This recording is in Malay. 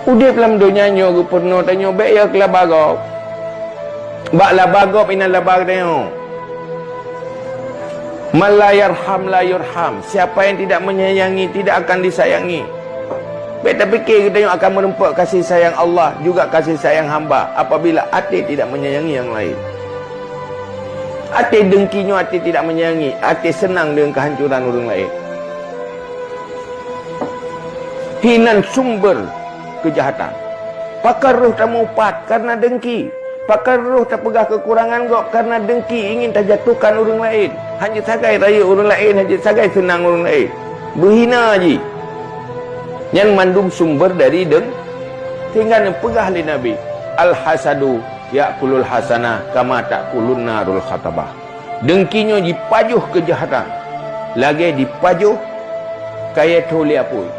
Udip dalam dunia nyo pernah tanya baik ya ke labagop. Bak labagop ina labag tanya. Man la yarham la yurham. Siapa yang tidak menyayangi tidak akan disayangi. Beta fikir kita yang akan merempak kasih sayang Allah juga kasih sayang hamba apabila hati tidak menyayangi yang lain. Hati dengkinya hati tidak menyayangi, hati senang dengan kehancuran orang lain. Hinan sumber kejahatan. Pakar roh tak maupat karena dengki. Pakar roh tak pegah kekurangan gop karena dengki ingin terjatuhkan orang lain. Hanya sagai raya orang lain, hanya sagai senang orang lain. Berhina je. Yang mandum sumber dari tinggal yang pegah oleh Nabi. Al-hasadu ya'kulul hasanah kama ta'kulun narul khatabah. Dengkinya dipajuh kejahatan. Lagi dipajuh kaya toli apui.